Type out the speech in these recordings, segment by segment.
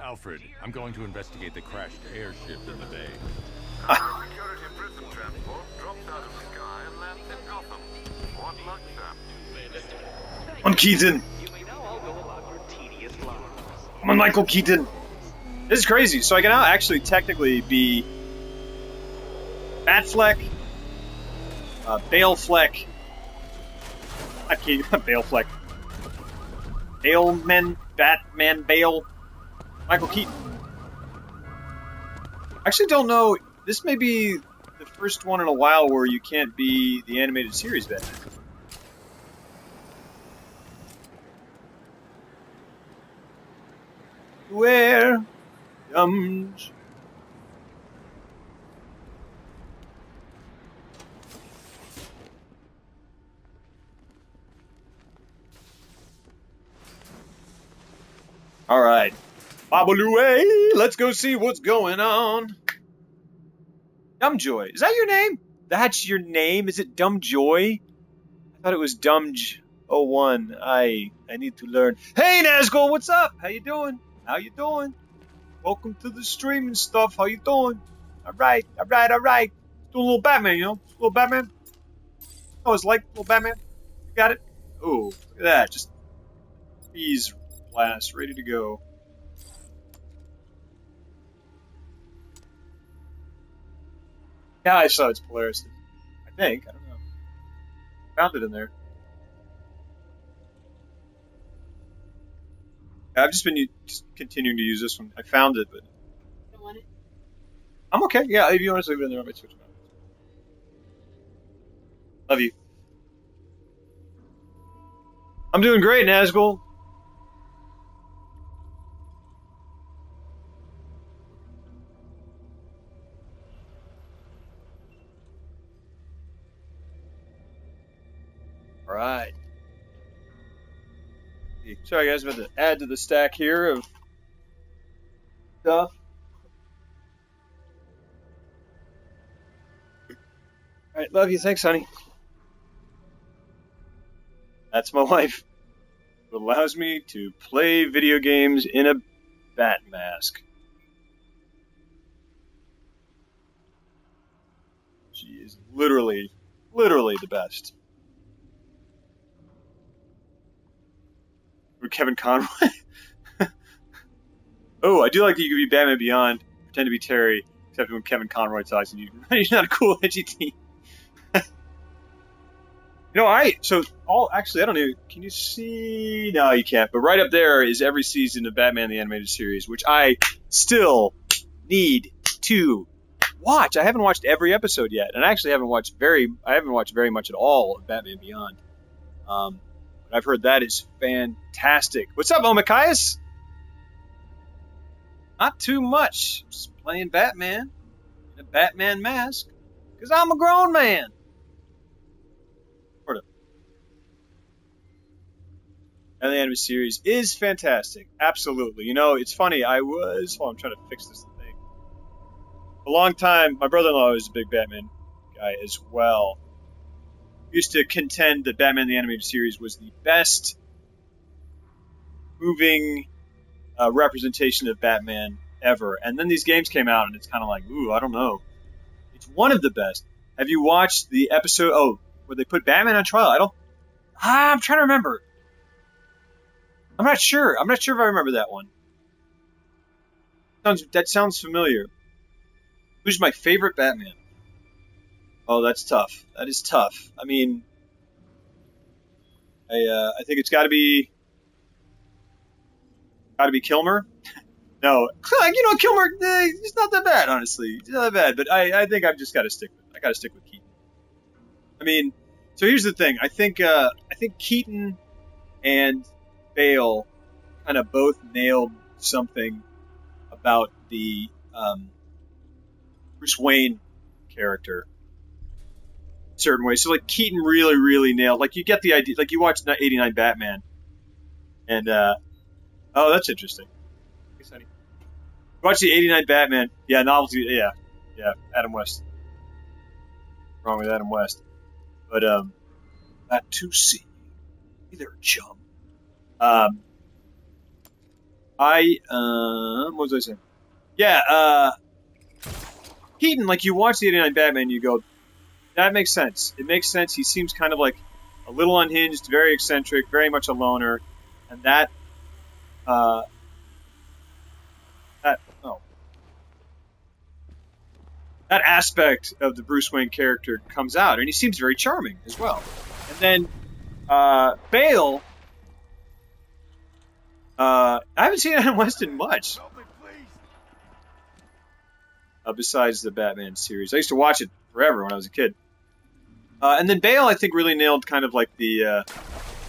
Alfred, I'm going to investigate the crashed airship in the bay. Security prison transport dropped out of the sky and landed in Gotham. What luck, sir? I'm Keaton. You may now all go about your tedious lives. I'm Michael Keaton. This is crazy. So I can now actually technically be Batfleck, Balefleck, not Keaton, Balefleck, Baleman, Batman, Bale, Michael Keaton. I actually don't know. This may be the first one in a while where you can't be the animated series Batman. Where comes all right, Babaloo, let's go see what's going on. Dumbjoy, is that your name? That's your name? Is it Dumbjoy? I thought it was Dumj01. I need to learn. Hey Nazgul, what's up? How you doing? How you doing? Welcome to the stream and stuff. How you doing? All right. Doing a little Batman, you know? A little Batman. Oh, it's like little Batman. You got it? Oh, look at that. Just bees blast, ready to go. Yeah, I saw its Polaris. I think. I don't know. Found it in there. I've just been just continuing to use this one. I found it, but You don't want it? I'm okay. Yeah, if you want to leave it in there, I might switch it out. Love you. I'm doing great, Nazgul. All right. Sorry, guys, I'm about to add to the stack here of stuff. All right, love you. Thanks, honey. That's my wife. It allows me to play video games in a bat mask. She is literally the best. Or Kevin Conroy. Oh, I do like that you could be Batman Beyond, pretend to be Terry, except when Kevin Conroy talks and you're not a cool, edgy teen. Actually, I don't know. Can you see? No, you can't. But right up there is every season of Batman the Animated Series, which I still need to watch. I haven't watched every episode yet, and I actually haven't watched very much at all of Batman Beyond. But I've heard that is fantastic. What's up, Omakias? Not too much. Just playing Batman in a Batman mask, because I'm a grown man. And the anime series is fantastic. Absolutely. You know, it's funny. I'm trying to fix this thing. A long time, my brother-in-law was a big Batman guy as well. He used to contend that Batman the Animated Series was the best moving representation of Batman ever. And then these games came out, and it's kind of like, ooh, I don't know. It's one of the best. Have you watched the episode, where they put Batman on trial? I'm trying to remember. I'm not sure. I'm not sure if I remember that one. That sounds familiar. Who's my favorite Batman? Oh, that's tough. That is tough. I mean, I think it's got to be Kilmer. No, Kilmer. He's not that bad, honestly. He's not that bad. But I think I've just got to stick with. I got to stick with Keaton. I mean, so here's the thing. I think Keaton and Bale kind of both nailed something about the Bruce Wayne character in certain ways. So like Keaton really nailed, like you get the idea, like you watch 89 Batman and oh, that's interesting. Thanks, honey. Watch the 89 Batman. Yeah, novelty. Yeah, Adam West. Wrong with Adam West. But not to see. Hey there, chum. what was I saying? Yeah, Keaton, like, you watch the 89 Batman, you go, that makes sense. It makes sense. He seems kind of like a little unhinged, very eccentric, very much a loner, and uh, oh, that aspect of the Bruce Wayne character comes out, and he seems very charming as well. And then, Bale, I haven't seen Adam West in much. Besides the Batman series. I used to watch it forever when I was a kid. And then Bale, I think, really nailed kind of like the,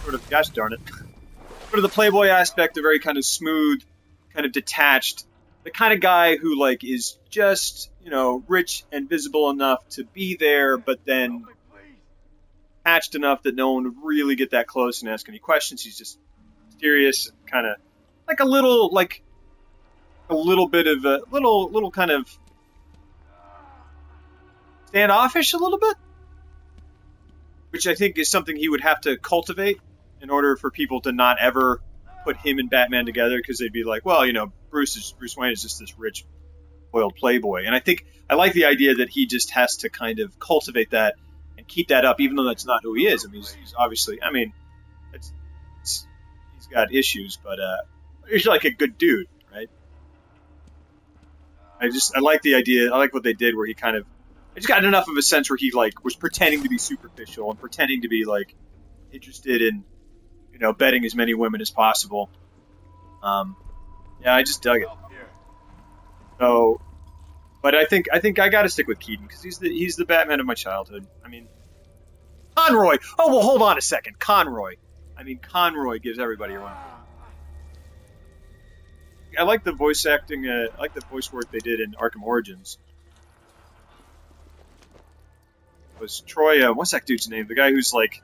sort of, gosh darn it, sort of the playboy aspect, the very kind of smooth, kind of detached, the kind of guy who, like, is just, you know, rich and visible enough to be there, but then attached enough that no one would really get that close and ask any questions. He's just mysterious, kind of like a little bit of a little kind of standoffish a little bit, which I think is something he would have to cultivate in order for people to not ever put him and Batman together, because they'd be like, well, you know, Bruce Wayne is just this rich, spoiled playboy. And I like the idea that he just has to kind of cultivate that and keep that up, even though that's not who he is. I mean, he's obviously, I mean, he's got issues, but he's like a good dude, right? I like the idea. I like what they did where he kind of, I just got enough of a sense where he, like, was pretending to be superficial and pretending to be, like, interested in, you know, betting as many women as possible. Yeah, I just dug it. So, but I think I got to stick with Keaton because he's the Batman of my childhood. I mean, Conroy. Oh well, hold on a second, Conroy. I mean, Conroy gives everybody a run. I like the voice acting. I like the voice work they did in Arkham Origins. It was Troy? What's that dude's name? The guy who's like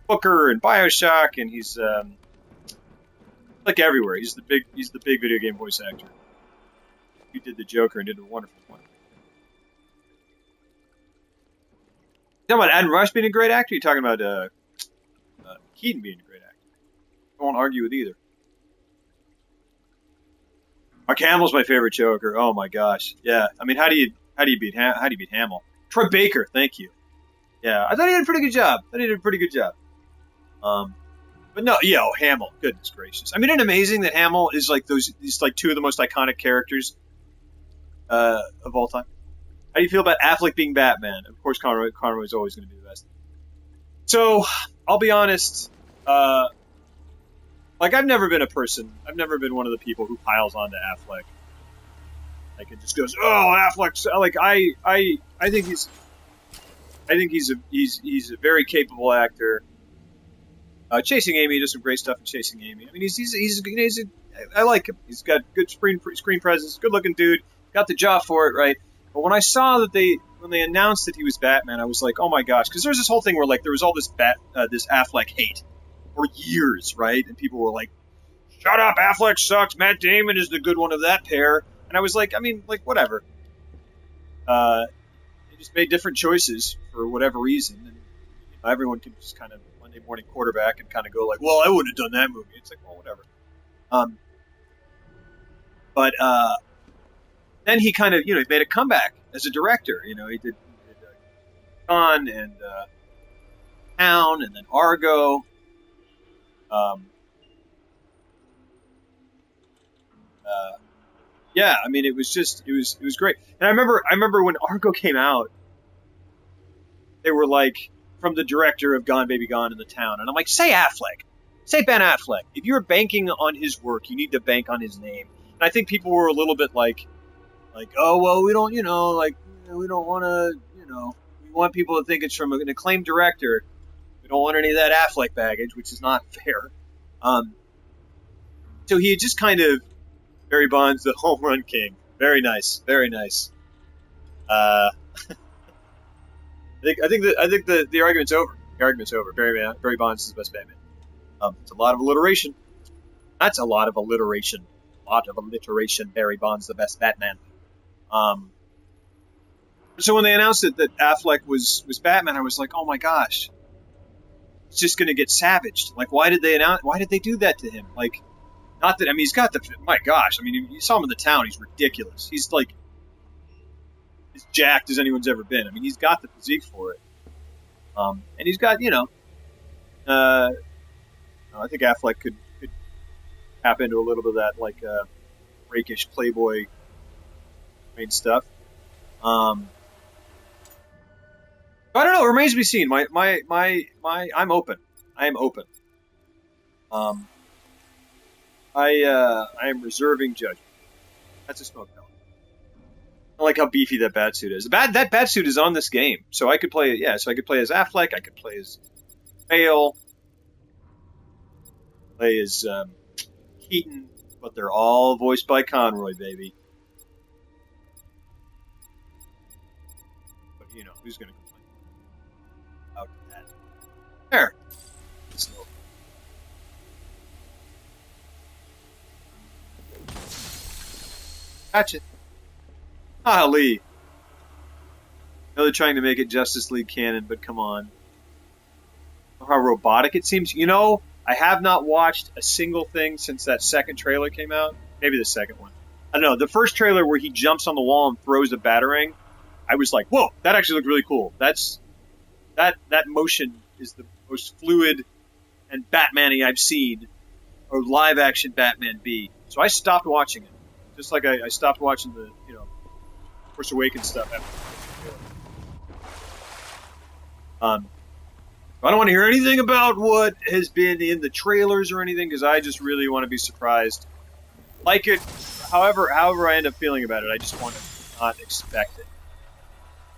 Booker and BioShock, and he's like everywhere. He's the big video game voice actor. He did the Joker and did a wonderful one. You talking about Adam Rush being a great actor? Or you talking about Keaton being a great actor? I won't argue with either. Mark Hamill's my favorite Joker. Oh my gosh, yeah. I mean, how do you beat Hamill? Troy Baker, thank you. Yeah, I thought he did a pretty good job. But no, Hamill. Goodness gracious. I mean, isn't it amazing that Hamill is like he's like two of the most iconic characters of all time? How do you feel about Affleck being Batman? Of course, Conroy is always going to be the best. So, I'll be honest. Like, I've never been one of the people who piles onto Affleck. Like, it just goes, oh, Affleck's, like, I think he's a very capable actor. Chasing Amy, does some great stuff in Chasing Amy. I mean, I like him. He's got good screen presence, good looking dude, got the job for it, right? But when I saw that when they announced that he was Batman, I was like, oh my gosh, because there's this whole thing where, like, there was all this Affleck hate for years, right? And people were like, shut up, Affleck sucks, Matt Damon is the good one of that pair. And I was like, I mean, like, whatever. They just made different choices for whatever reason. And everyone can just kind of Monday morning quarterback and kind of go like, well, I wouldn't have done that movie. It's like, well, whatever. But then he kind of, he made a comeback as a director. He did Con and Town and then Argo. Yeah, I mean, it was great. And I remember when Argo came out, they were like, from the director of Gone Baby Gone in the Town. And I'm like, say Affleck. Say Ben Affleck. If you're banking on his work, you need to bank on his name. And I think people were a little bit like, oh, well, we don't, we don't want to, we want people to think it's from an acclaimed director. We don't want any of that Affleck baggage, which is not fair. So he had just kind of, Barry Bonds, the home run king. Very nice. Very nice. I think the argument's over. The argument's over. Barry Bonds is the best Batman. It's a lot of alliteration. That's a lot of alliteration. Barry Bonds the best Batman. So when they announced that Affleck was Batman, I was like, oh my gosh, it's just going to get savaged. Like, why did they do that to him? Like, Not that, I mean, he's got the, my gosh, I mean, you saw him in the town, he's ridiculous. He's like, as jacked as anyone's ever been. I mean, he's got the physique for it. And he's got, I think Affleck could tap into a little bit of that, like, rakish playboy made stuff. I don't know. It remains to be seen. I'm open. I am open. I am reserving judgment. That's a smoke pellet. I like how beefy that batsuit is. That batsuit is on this game, so I could play. Yeah, so I could play as Affleck. I could play as Bale. Play as Keaton, but they're all voiced by Conroy, baby. But who's gonna complain about that? There. Smoke. Gotcha. Golly. I know they're trying to make it Justice League canon, but come on. How robotic it seems. I have not watched a single thing since that second trailer came out. Maybe the second one. I don't know. The first trailer where he jumps on the wall and throws a batarang, I was like, whoa, that actually looked really cool. That motion is the most fluid and Batman-y I've seen, or live action Batman be. So I stopped watching it. Just like I stopped watching the, Force Awakens stuff after. I don't want to hear anything about what has been in the trailers or anything, because I just really want to be surprised. Like it, however I end up feeling about it, I just want to not expect it.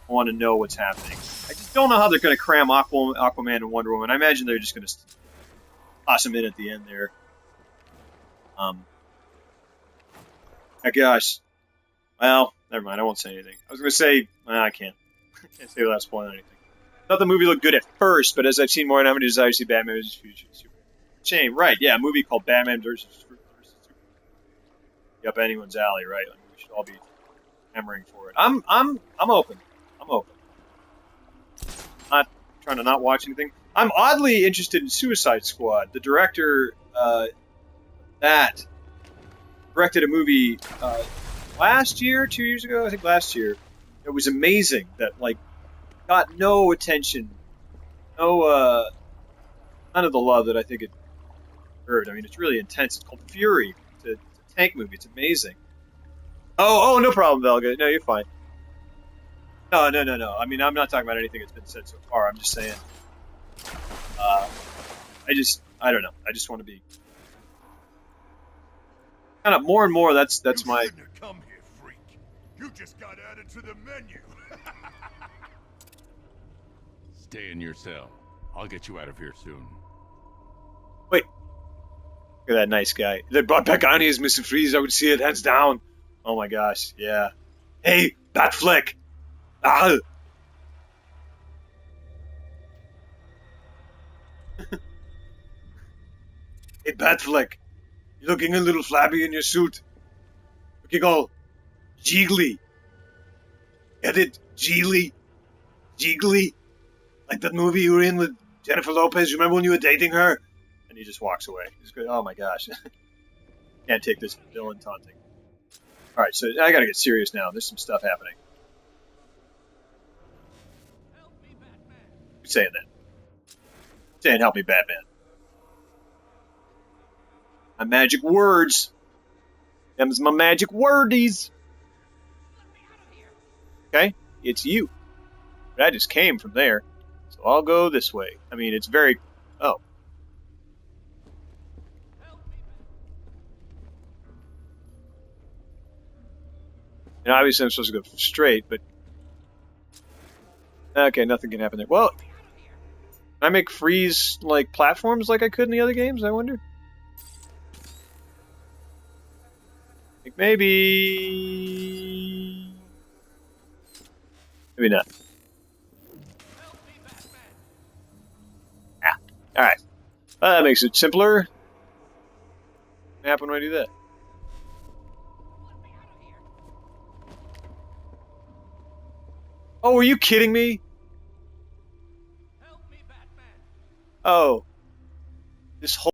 I want to know what's happening. I just don't know how they're going to cram Aquaman and Wonder Woman. I imagine they're just going to toss them in at the end there. Gosh. Well, never mind. I won't say anything. I was going to say, I can't. I can't say without spoiling anything. I thought the movie looked good at first, but as I've seen more, and how many desire to see Batman vs. Superman. Shame, right? Yeah, a movie called Batman vs. Superman. Up anyone's alley, right? I mean, we should all be hammering for it. I'm open. I'm open. Not trying to not watch anything. I'm oddly interested in Suicide Squad. The director that directed a movie last year, 2 years ago, I think last year. It was amazing. That got no attention, none of the love that I think it deserved. I mean, it's really intense. It's called Fury. It's a tank movie. It's amazing. Oh, no problem, Velga. No, you're fine. No. I mean, I'm not talking about anything that's been said so far. I'm just saying. I don't know. I just want to be kind of more and more. That's my. You shouldn't have come here, freak. You just got added to the menu. Stay in your cell. I'll get you out of here soon. Wait. Look at that nice guy. They brought back Ani as Mr. Freeze. I would see it hands down. Oh my gosh. Yeah. Hey, Batfleck. Ah. Hey, Batfleck. You're looking a little flabby in your suit. Looking all jiggly. Get it? Jiggly? Jiggly? Like that movie you were in with Jennifer Lopez. Remember when you were dating her? And he just walks away. He's good. Oh my gosh. Can't take this villain taunting. Alright, so I gotta get serious now. There's some stuff happening. Who's saying that? Saying help me, Batman. My magic words. Them's my magic wordies. Okay? It's you. But I just came from there. So I'll go this way. I mean, it's very... Oh. And obviously I'm supposed to go straight, but... Okay, nothing can happen there. Well, can I make freeze, platforms like I could in the other games, I wonder? Maybe... Maybe not. Alright. That makes it simpler. What happens when I do that? Oh, are you kidding me? Oh. This whole